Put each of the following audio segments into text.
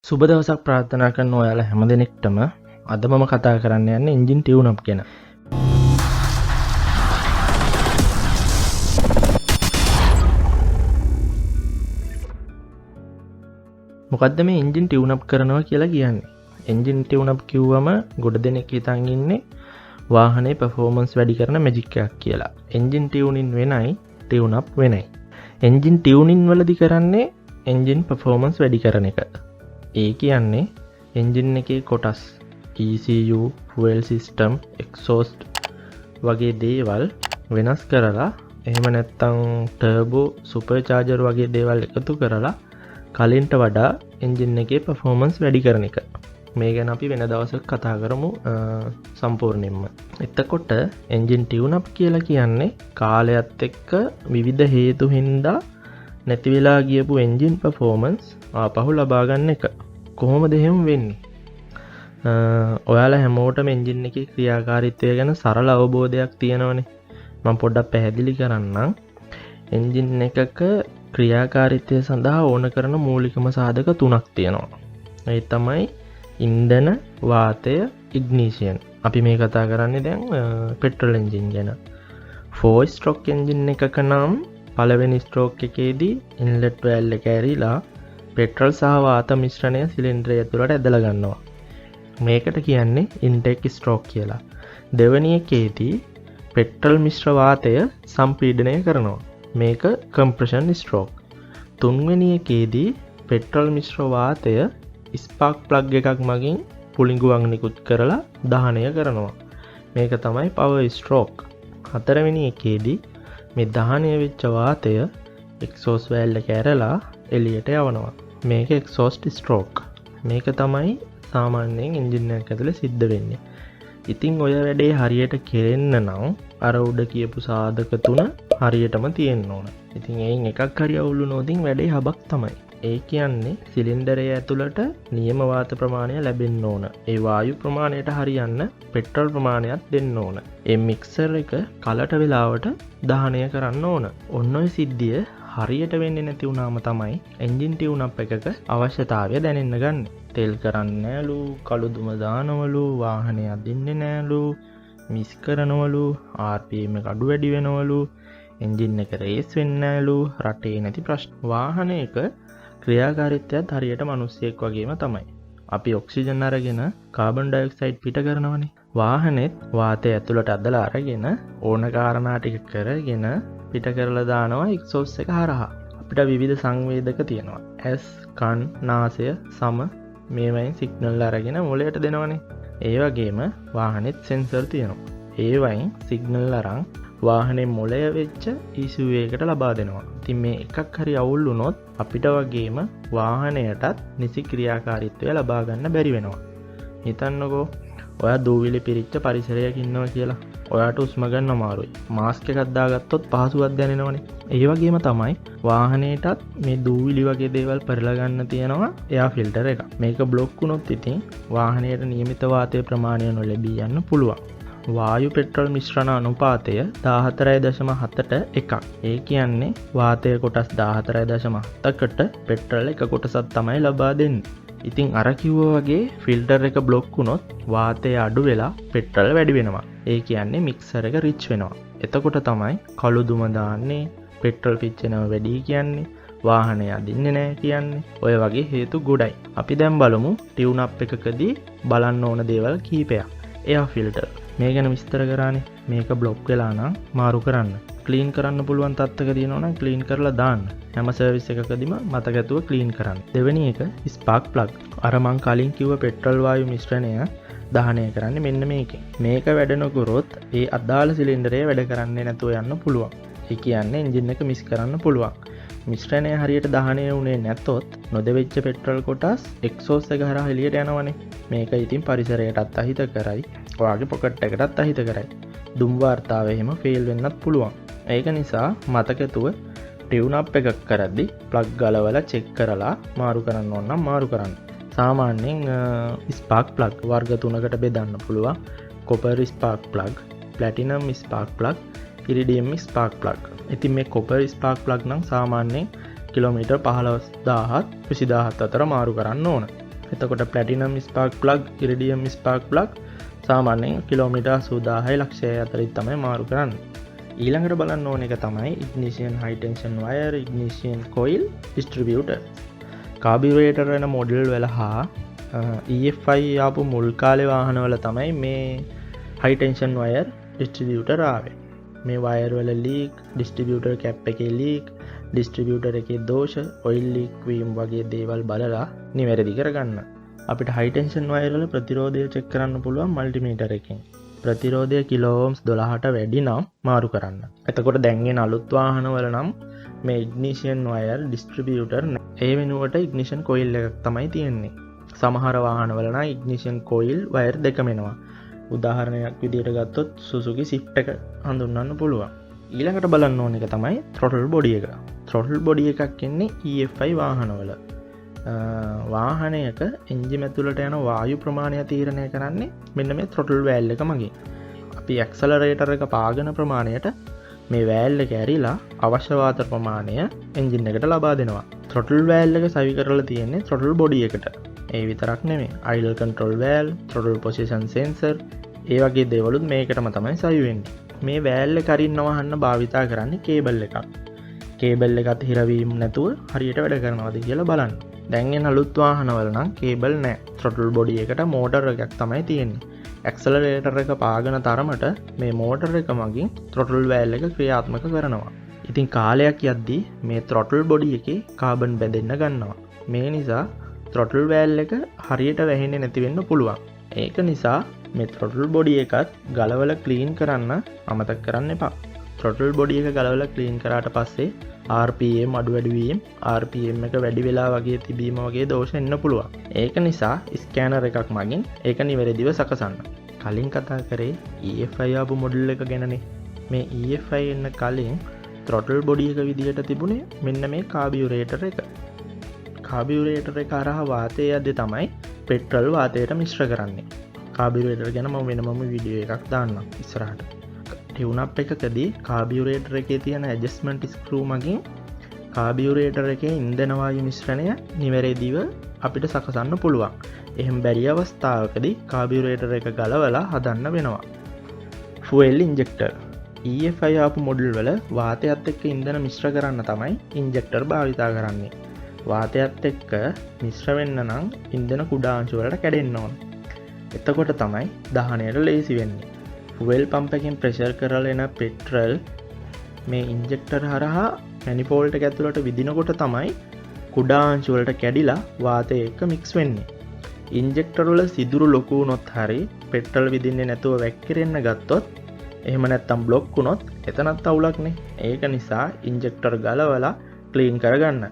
සුබ දවසක් ප්‍රාර්ථනා කරන ඔයාලා හැමදෙනෙක්ටම අද මම කතා කරන්න යන්නේ එන්ජින් ටියුන් අප් ගැන. මොකද්ද මේ එන්ජින් ටියුන් අප් කරනවා කියලා කියන්නේ? එන්ජින් ටියුන් අප් කිව්වම ගොඩ දෙනෙක් හිතන් ඉන්නේ වාහනේ performance වැඩි කරන මැජික් එකක් කියලා. එන්ජින් ටියුනින් වෙනයි, ටියුන් අප් වෙනයි. එන්ජින් ටියුනින් වලදී කරන්නේ එන්ජින් performance වැඩි කරන එක. ඒ කියන්නේ එන්ජින් එකේ කොටස් ECU, fuel system, exhaust වගේ දේවල් වෙනස් කරලා එහෙම නැත්නම් turbo, supercharger වගේ දේවල් එකතු කරලා කලින්ට වඩා එන්ජින් එකේ performance වැඩි කරන එක. මේ ගැන අපි වෙන දවසක කතා කරමු සම්පූර්ණයෙන්ම. එතකොට එන්ජින් ටියුන් අප් කියලා කියන්නේ කාලයත් එක්ක විවිධ හේතු හින්දා නැති වෙලා ගියපු එන්ජින් performance ආපහු ලබා ගන්න එක. කොහොමද එහෙම වෙන්නේ? ඔයාලා හැමෝටම එන්ජින් එකේ ක්‍රියාකාරීත්වය ගැන සරල අවබෝධයක් තියෙනවනේ. මම පොඩ්ඩක් පැහැදිලි කරන්නම්. එන්ජින් එකක ක්‍රියාකාරීත්වය සඳහා ඕන කරන මූලිකම සාධක තුනක් තියෙනවා. ඒ තමයි ඉන්ධන, වාතය, ඉග්නිෂන්. අපි මේ කතා කරන්නේ දැන් පෙට්‍රල් එන්ජින් ගැන. 4 ස්ට්‍රෝක් එන්ජින් එකක නම් පළවෙනි ස්ට්‍රෝක් එකේදී ඉන්ලට් වැල්ව් එක ඇරිලා පෙට්‍රල් සහ වාත මිශ්‍රණය සිලින්ඩරය ඇතුළට ඇදලා ගන්නවා. මේකට කියන්නේ ඉන්ටේක් ස්ට්‍රෝක් කියලා. දෙවෙනි එකේදී පෙට්‍රල් මිශ්‍ර වාතය සම්පීඩනය කරනවා. මේක කම්ප්‍රෙෂන් ස්ට්‍රෝක්. තුන්වෙනි එකේදී පෙට්‍රල් මිශ්‍ර වාතය ස්පාර්ක් ප්ලග් එකක් මගින් පුළිඟුවක් නිකුත් කරලා දහනය කරනවා. මේක තමයි පවර් ස්ට්‍රෝක්. හතරවෙනි එකේදී මේ දහනය වෙච්ච වාතය එක්සෝස් වැල්ව් එක ඇරලා එළියට යවනවා. මේක එක්සෝස්ට් ස්ට්‍රෝක්. මේක තමයි සාමාන්‍යයෙන් එන්ජින් එකක් ඇතුලේ සිද්ධ වෙන්නේ. ඉතින් ඔය වැඩේ හරියට කෙරෙන්න නම් අර උඩ කියපු සාධක තුන හරියටම තියෙන්න ඕන. ඉතින් එයින් එකක් හරි අවුල් වුණොත් වැඩේ හබක් තමයි. ඒ කියන්නේ සිලින්ඩරය ඇතුළට නියම වාත ප්‍රමාණය ලැබෙන්න ඕන. ඒ වායු ප්‍රමාණයට හරියන්න පෙට්‍රල් ප්‍රමාණයක් දෙන්න ඕන. ඒ මික්සර් එක කලට වෙලාවට දහනය කරන්න ඕන. ඔන්න ඔය සිද්ධිය හරියට වෙන්නේ නැති වුණාම තමයි එන්ජින් ටියුන් අප් එකක අවශ්‍යතාවය දැනෙන්න ගන්න. තෙල් කරන්නේ නෑලු, කළු දුම දානවලු, වාහනේ අදින්නේ නෑලු, මිස් කරනවලු, RPM එක අඩු වැඩි වෙනවලු, එන්ජින් එක රේස් වෙන්නේ නෑලු, රටේ නැති ප්‍රශ්න. වාහනයක ක්‍රියාකාරීත්වයත් හරියට මිනිස්සෙක් වගේම තමයි. අපි ඔක්සිජන් අරගෙන කාබන් ඩයොක්සයිඩ් පිට කරනවනේ. වාහනේත් වාතය ඇතුළට අදලා අරගෙන ඕන කාරණා ටික කරගෙන පිට කරලා දානවා එක්සෝස් එක හරහා. අපිට විවිධ සංවේදක තියෙනවා. ඇස්, කන්, නාසය, සම මේවයින් සිග්නල් අරගෙන මොළයට දෙනවනේ. ඒ වගේම වාහනේත් සෙන්සර් තියෙනවා. ඒවයින් සිග්නල් අරන් වාහනේ මොළය වෙච්ච ECU එකකට ලබා දෙනවා. ඉතින් මේ එකක් හරි අවුල් වුණොත් අපිට වගේම වාහනයටත් නිසි ක්‍රියාකාරීත්වය ලබා ගන්න බැරි වෙනවා. හිතන්නකෝ ඔයා දූවිලි පිරිච්ච පරිසරයක ඉන්නවා කියලා. ඔයාට හුස්ම ගන්න අමාරුයි. මාස්ක් එකක් දාගත්තොත් පහසුවක් දැනෙනවනේ. ඒ වගේම තමයි වාහනේටත් මේ දූවිලි වගේ දේවල් පෙරලා ගන්න තියෙනවා එයා ෆිල්ටර් එක. මේක બ્લોක් වුණොත් ඉතින් වාහනයට නියමිත වාතයේ ප්‍රමාණය නොලැබී යන්න පුළුවන්. වායු පෙට්‍රල් මිශ්‍රණ අනුපාතය 14.7ට එකක්. ඒ කියන්නේ වාතය කොටස් 14.7කට පෙට්‍රල් එක කොටසක් තමයි ලබා දෙන්නේ. ඉතින් අර කිව්වා වගේ ෆිල්ටර් එක બ્લોක් වුණොත් වාතය අඩු වෙලා පෙට්‍රල් වැඩි වෙනවා. ඒ කියන්නේ මික්සර් එක රිච් වෙනවා. එතකොට තමයි කළු දුම දාන්නේ, පෙට්‍රල් පිච්චෙනවා වැඩි කියන්නේ, වාහනේ අදින්නේ නැහැ කියන්නේ. ඔය වගේ හේතු ගොඩයි. අපි දැන් බලමු ටියුන් අප් එකකදී බලන්න ඕන දේවල් කීපයක්. එයා ෆිල්ටර් මේ ගැන විස්තර කරානේ. මේක බ්ලොක් වෙලා නම් මාරු කරන්න. ක්ලීන් කරන්න පුළුවන් තත්ත්වක තියෙනවා නම් ක්ලීන් කරලා දාන්න. හැම සර්විස් එකකදීම මතකතුව ක්ලීන් කරන්න. දෙවෙනි එක ස්පාර්ක් ප්ලග්. අර මං කලින් කිව්ව පෙට්‍රල් වායු මිශ්‍රණය දහනය කරන්නේ මෙන්න මේකෙන්. මේක වැඩ නොකරොත් ඒ අදාළ සිලින්ඩරය වැඩ කරන්නේ නැතුව යන්න පුළුවන්. ඒ කියන්නේ එන්ජින් එක මිස් කරන්න පුළුවන්. මිශ්‍රණය හරියට දහනය වුණේ නැතොත් නොදෙවිච්ච පෙට්‍රල් කොටස් එක්සෝස් එක හරහා එළියට යනවනේ. මේක ඉතින් පරිසරයටත් අහිත කරයි. ඔයාගේ පොකට් එකටත් අහිත කරයි. දුම් වාර්තාව එහෙම ෆේල් වෙන්නත් පුළුවන්. ඒක නිසා මතකතුව ටියුන් අප් එකක් කරද්දි ප්ලග් ගලවලා චෙක් කරලා මාරු කරන්න ඕන නම් මාරු කරන්න. සාමාන්‍යයෙන් ස්පාර්ක් ප්ලග් වර්ග තුනකට බෙදන්න පුළුවන්. Copper spark plug, platinum spark plug, iridium spark plug. ඉතින් මේ කොපර් ස්පාර්ක් ප්ලග් නම් සාමාන්‍යයෙන් කිලෝමීටර් 15000ත් 20000ත් අතර මාරු කරන්න ඕන. එතකොට platinum spark plug, iridium spark plug සාමාන්‍යයෙන් කිලෝමීටර් 80000යි ලක්ෂය අතරින් තමයි මාරු කරන්නේ. ඊළඟට බලන්න ඕන එක තමයි ignition high tension wire, ignition coil, distributor. Carburettor වෙන මොඩල් වල හා EFI ආපු මුල් කාලේ වාහනවල තමයි මේ හයි ටෙන්ෂන් වයර්, ඩිස්ට්‍රිබියුටර් ආවේ. මේ වයර් වල ලීක්, ඩිස්ට්‍රිබියුටර් කැප් එකේ ලීක්, ඩිස්ට්‍රිබියුටර් එකේ දෝෂ, ඔයිල් ලීක් වීම වගේ දේවල් බලලා නිවැරදි කරගන්න. අපිට හයි ටෙන්ෂන් වයර් වල ප්‍රතිරෝධය චෙක් කරන්න පුළුවන් මල්ටිමීටර් එකෙන්. ප්‍රතිරෝධය කිලෝ ඕම්ස් 12ට වැඩි නම් මාරු කරන්න. එතකොට දැන් එන අලුත් වාහන වල නම් මේ ඉග්නිෂන් වයර්, ඩිස්ට්‍රිබියුටර් ඒ වෙනුවට ඉග්නිෂන් කොයිල් එකක් තමයි තියෙන්නේ. සමහර වාහන වල නම් ඉග්නිෂන් කොයිල් වයර් දෙකම එනවා. උදාහරණයක් විදිහට ගත්තොත් Suzuki Swift එක හඳුන්වන්න පුළුවන්. ඊළඟට බලන්න ඕන එක තමයි throttle body එක. throttle body එකක් එන්නේ EFI වාහනවල. වාහනයක එන්ජින් ඇතුළට යන වායු ප්‍රමාණය තීරණය කරන්නේ මෙන්න මේ throttle valve එක මගින්. අපි ඇක්සලරේටර් එක පාගන ප්‍රමාණයට මේ valve එක ඇරිලා අවශ්‍ය වාතර ප්‍රමාණය එන්ජින් එකට ලබා දෙනවා. throttle valve එක සවි කරලා තියෙන්නේ throttle body එකට. ඒ විතරක් නෙමෙයි. idle control valve, throttle position sensor ඒ වගේ දේවලුත් මේකටම තමයි සවි වෙන්නේ. මේ valve එක අරින්න වහන්න භාවිතා කරන්නේ කේබල් එකක්. කේබල් එකත් හිරවීම නැතුව හරියට වැඩ කරනවද කියලා බලන්න. දැන් එන අලුත් වාහනවල නම් කේබල් නැහැ. throttle body එකට මෝටර් එකක් තමයි තියෙන්නේ. ඇක්සලරේටර් එක පාගන තරමට මේ මෝටර් එක මගින් throttle valve එක ක්‍රියාත්මක කරනවා. ඉතින් කාලයක් යද්දී මේ throttle body එකේ කාබන් බැඳෙන්න ගන්නවා. මේ නිසා throttle valve එක හරියට වැහෙන්නේ නැති වෙන්න පුළුවන්. ඒක නිසා මේ throttle body එකත් ගලවලා ක්ලීන් කරන්න අමතක කරන්න එපා. throttle body එක ගලවලා ක්ලීන් කරාට පස්සේ RPM අඩු වැඩි වීම, RPM එක වැඩි වෙලා වගේ තිබීම වගේ දෝෂ එන්න පුළුවන්. ඒක නිසා ස්කෑනර් එකක් මගින් ඒක නිවැරදිව සකසන්න. කලින් කතා කරේ EFI ආපු මොඩල් එක ගැනනේ. මේ EFI එන්න කලින් throttle body එක විදිහට තිබුණේ මෙන්න මේ කාබියුරේටර් එක. කාබියුරේටර් එක හරහා වාතය යද්දී තමයි පෙට්‍රල් වාතයට මිශ්‍ර කරන්නේ. කාබියුරේටර් ගැන මම වෙනමම වීඩියෝ එකක් දාන්නම් ඉස්සරහට. ටියුන් අප් එකකදී කාබියුරේටර් එකේ තියෙන ඇඩ්ජස්ට්මන්ට් ස්ක්‍රූ මගින් කාබියුරේටර් එකේ ඉන්ධන වායු මිශ්‍රණය නිවැරදිව අපිට සකසන්න පුළුවන්. එහෙම බැරි අවස්ථාවකදී කාබියුරේටර් එක ගලවලා හදන්න වෙනවා. ෆුවෙල් ඉන්ජෙක්ටර්. EFI ආපු මොඩල් වල වාතයත් එක්ක ඉන්ධන මිශ්‍ර කරන්න තමයි ඉන්ජෙක්ටර් භාවිතා කරන්නේ. වාතයත් එක්ක මිශ්‍ර වෙන්න නම් ඉන්ධන කුඩා අංශු වලට කැඩෙන්න ඕන. එතකොට තමයි දහනයට ලේසි වෙන්නේ. ෆුවෙල් පම්ප් එකෙන් ප්‍රෙෂර් කරලා එන පෙට්‍රල් මේ ඉන්ජෙක්ටර් හරහා මැනිෆෝල්ඩ් එක ඇතුළට විදිනකොට තමයි කුඩා අංශු වලට කැඩිලා වාතය එක්ක මික්ස් වෙන්නේ. ඉන්ජෙක්ටර් වල සිදුරු ලොකු වුණොත් හරි පෙට්‍රල් විදින්නේ නැතුව වැක්කිරෙන්න ගත්තොත් එහෙම නැත්තම් බ්ලොක් වුණොත් එතනත් අවුලක්නේ. ඒක නිසා ඉන්ජෙක්ටර් ගලවලා ක්ලීන් කරගන්න.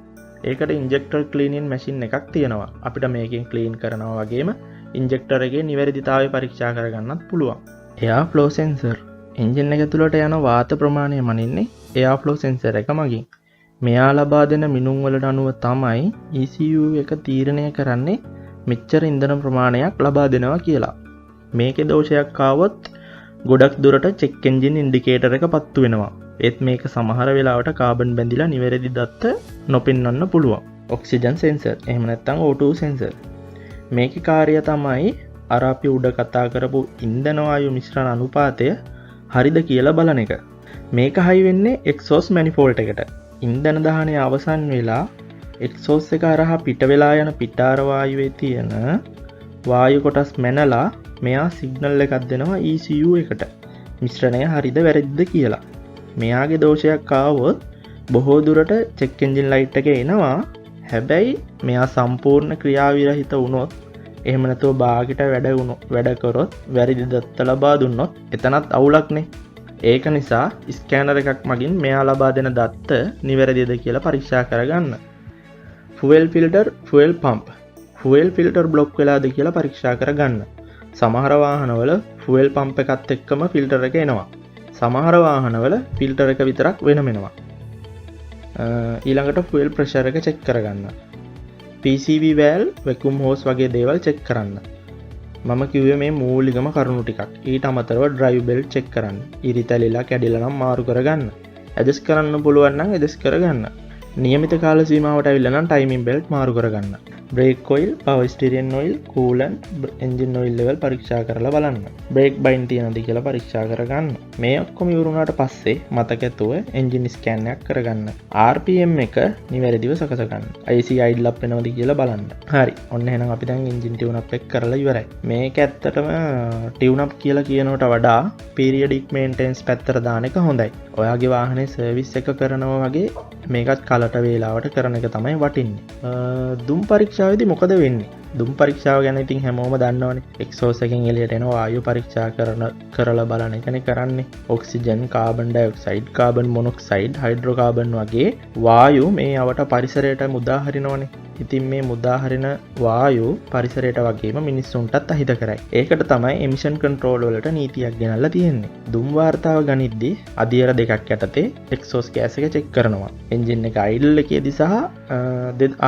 ඒකට ඉන්ජෙක්ටර් ක්ලීනින් මැෂින් එකක් තියෙනවා. අපිට මේකෙන් ක්ලීන් කරනවා වගේම ඉන්ජෙක්ටර් එකේ නිවැරදිතාවය පරීක්ෂා කරගන්නත් පුළුවන්. එයා ෆ්ලෝ සෙන්සර්. එන්ජින් එක තුළට යන වාත ප්‍රමාණය මනින්නේ එයා ෆ්ලෝ සෙන්සර් එක මගින්. මෙයා ලබා දෙන මිනුම් වලට අනුව තමයි ECU එක තීරණය කරන්නේ මෙච්චර ඉන්ධන ප්‍රමාණයක් ලබා දෙනවා කියලා. මේකේ දෝෂයක් ආවොත් ගොඩක් දුරට චෙක් එන්ජින් ඉන්ඩිකේටර් එක පත්තු වෙනවා. ඒත් මේක සමහර වෙලාවට කාබන් බැඳිලා නිවැරදි දත්ත නොපෙන්වන්න පුළුවන්. ඔක්සිජන් සෙන්සර් එහෙම නැත්නම් O2 සෙන්සර්. මේකේ කාර්යය තමයි අර අපි උඩ කතා කරපු ඉන්ධන වායු මිශ්‍රණ අනුපාතය හරිද කියලා බලන එක. මේක හයි වෙන්නේ එක්සෝස් මැනිෆෝල්ඩ් එකට. ඉන්ධන දහනය අවසන් වෙලා එක්සෝස් එක හරහා පිට වෙලා යන පිටාර වායුවේ තියෙන වායු කොටස් මැනලා මෙයා සිග්නල් එකක් දෙනවා ECU එකට. මිශ්‍රණය හරිද වැරදිද කියලා. මෙයාගේ දෝෂයක් ආවොත් බොහෝ දුරට චෙක් එන්ජින් ලයිට් එක එනවා. හැබැයි මෙයා සම්පූර්ණ ක්‍රියාවිරහිත වුණොත් එහෙම නැතුව බාගෙට වැඩ කරොත් වැරදි දත්ත ලබා දුන්නොත් එතනත් අවුලක්නේ. ඒක නිසා ස්කෑනර් එකක් මගින් මෙයා ලබා දෙන දත්ත නිවැරදිද කියලා පරීක්ෂා කරගන්න. ෆුවෙල් ෆිල්ටර්, ෆුවෙල් පම්ප්. ෆුවෙල් ෆිල්ටර් බ්ලොක් වෙලාද කියලා පරීක්ෂා කරගන්න. සමහර වාහනවල ෆුවෙල් පම්ප් එකත් එක්කම ෆිල්ටර් එක එනවා. සමහර වාහනවල ෆිල්ටර් එක විතරක් වෙනම එනවා. ඊළඟට ෆුවෙල් ප්‍රෙෂර් එක චෙක් කරගන්න. PCV valve, vacuum hose වගේ දේවල් චෙක් කරන්න. මම කිව්වේ මේ මූලිකම කරුණු ටිකක්. ඊට අමතරව drive belt චෙක් කරන්න. ඉරිතැලිලා කැඩිලා නම් මාරු කරගන්න. ඇඩ්ජස්ට් කරන්න පුළුවන් නම් ඇඩ්ජස්ට් කරගන්න. නියමිත කාල සීමාවට අවිල්ලා නම් timing belt මාරු කරගන්න. Brake oil, power steering oil, coolant, engine oil level පරීක්ෂා කරලා බලන්න. බ්‍රේක් බයින් තියෙනවද කියලා පරීක්ෂා කරගන්න. මේ ඔක්කොම ඉවරුණාට පස්සේ මතක ඇතුව එන්ජින් ස්කෑන් එකක් කරගන්න. RPM එක නිවැරදිව සකස ගන්න. IC idle up වෙනවද කියලා බලන්න. හරි. ඔන්න එහෙනම් අපි දැන් එන්ජින් ටියුන් අප් එක කරලා ඉවරයි. මේක ඇත්තටම ටියුන් අප් කියලා කියනවට වඩා පීරියඩික් මේන්ටෙනන්ස් පැත්තට දාන එක හොඳයි. ඔයාගේ වාහනේ සර්විස් එක කරනවා වගේ මේකත් කලට වේලාවට කරන එක තමයි වටින්නේ. දුම් පරීක්ෂාවේදී මොකද වෙන්නේ? දුම් පරීක්ෂාව ගැන ඉතින් හැමෝම දන්නවනේ. එක්සෝස් එකෙන් එළියට එන වායු පරීක්ෂා කරලා බලන එකනේ කරන්නේ. Oxygen, carbon dioxide, carbon monoxide, hydrocarbon වගේ වායු මේ අවට පරිසරයට මුදා හරිනවනේ. ඉතින් මේ මුදා හරින වායු පරිසරයට වගේම මිනිස්සුන්ටත් අහිත කරයි. ඒකට තමයි එමිෂන් කන්ට්‍රෝල් වලට නීතියක් ගෙනල්ලා තියෙන්නේ. දුම් වාර්තාව ගනිද්දී අදියර දෙකක් යටතේ එක්සෝස් ගෑස් එක චෙක් කරනවා. එන්ජින් එක අයිඩල් එකේදී සහ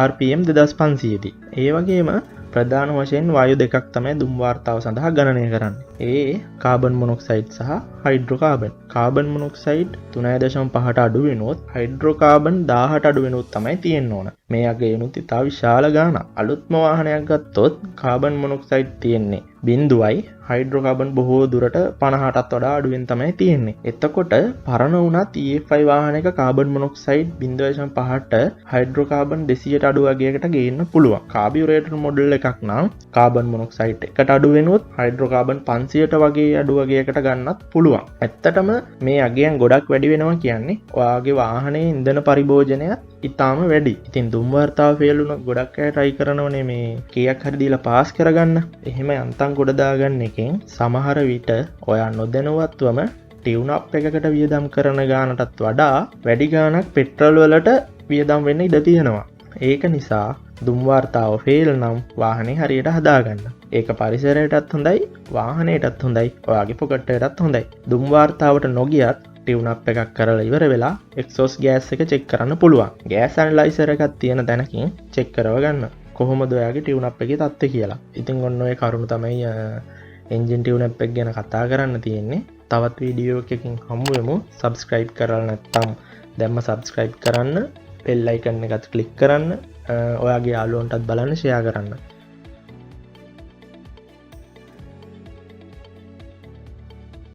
RPM 2500 දී. ඒ වගේම ප්‍රධාන වශයෙන් වායු දෙකක් තමයි දුම් වාර්තාව සඳහා ගණනය කරන්නේ. ඒ කාබන් මොනොක්සයිඩ් සහ හයිඩ්‍රෝකාබන්. කාබන් මොනොක්සයිඩ් 3.5ට අඩු වෙනොත් හයිඩ්‍රෝකාබන් 1000ට අඩු වෙනොත් තමයි තියෙන්න ඕන. මේ අගේ යනුත් ඉතා විශාල ගාණක්. අලුත්ම වාහනයක් ගත්තොත් කාබන් මොනොක්සයිඩ් තියෙන්නේ 0යි, හයිඩ්‍රෝකාබන් බොහෝ දුරට 50ටත් වඩා අඩුවෙන් තමයි තියෙන්නේ. එතකොට පරණ වුණත් EFI වාහනයක කාබන් මොනොක්සයිඩ් 0.5ට හයිඩ්‍රෝකාබන් 200ට අඩු වගේකට ගේන්න පුළුවන්. කාබියුරේටර් මොඩල් එකක් නම් කාබන් මොනොක්සයිඩ් එකට අඩු වෙනොත් හයිඩ්‍රෝකාබන් 500ට වගේ අඩු වගේකට ගන්නත් පුළුවන්. ඇත්තටම මේ අගයන් ගොඩක් වැඩි වෙනවා කියන්නේ ඔයාගේ වාහනේ ඉන්ධන පරිභෝජනයත් ඉතාම වැඩි. ඉතින් දුම් වාර්තාව ෆේල් වුණොත් ගොඩක් අය try කරනවනේ මේ කීයක් හරි දීලා පාස් කරගන්න. එහෙම යන්තම් ගොඩ දාගන්න එකෙන් සමහර විට ඔයා නොදැනුවත්වම ටියුන් අප් එකකට වියදම් කරන ගානටත් වඩා වැඩි ගාණක් පෙට්‍රල් වලට වියදම් වෙන්න ඉඩ තියෙනවා. ඒක නිසා දුම් වාර්තාව ෆේල් නම් වාහනේ හරියට හදාගන්න. ඒක පරිසරයටත් හොඳයි, වාහනයටත් හොඳයි, ඔයාගේ පොකට් එකටත් හොඳයි. දුම් වාර්තාවට නොගියත් ටියුන් අප් එකක් කරලා ඉවර වෙලා එක්සෝස් ගෑස් එක චෙක් කරන්න පුළුවන්. ගෑස් ඇනලයිසර් එකක් තියෙන තැනකින් චෙක් කරව ගන්න. කොහොමද ඔයාගේ ටියුන් අප් එකේ තත්ත්වය කියලා. ඉතින් ඔන්න ඔය කරුණු තමයි එන්ජින් ටියුන් අප් එක ගැන කතා කරන්න තියෙන්නේ. තවත් වීඩියෝ එකකින් හමු වෙමු. සබ්ස්ක්‍රයිබ් කරලා නැත්නම් දැම්ම සබ්ස්ක්‍රයිබ් කරන්න, බෙල් අයිකන් එකත් ක්ලික් කරන්න, ඔයාගේ යාළුවන්ටත් බලන්න ෂෙයා කරන්න.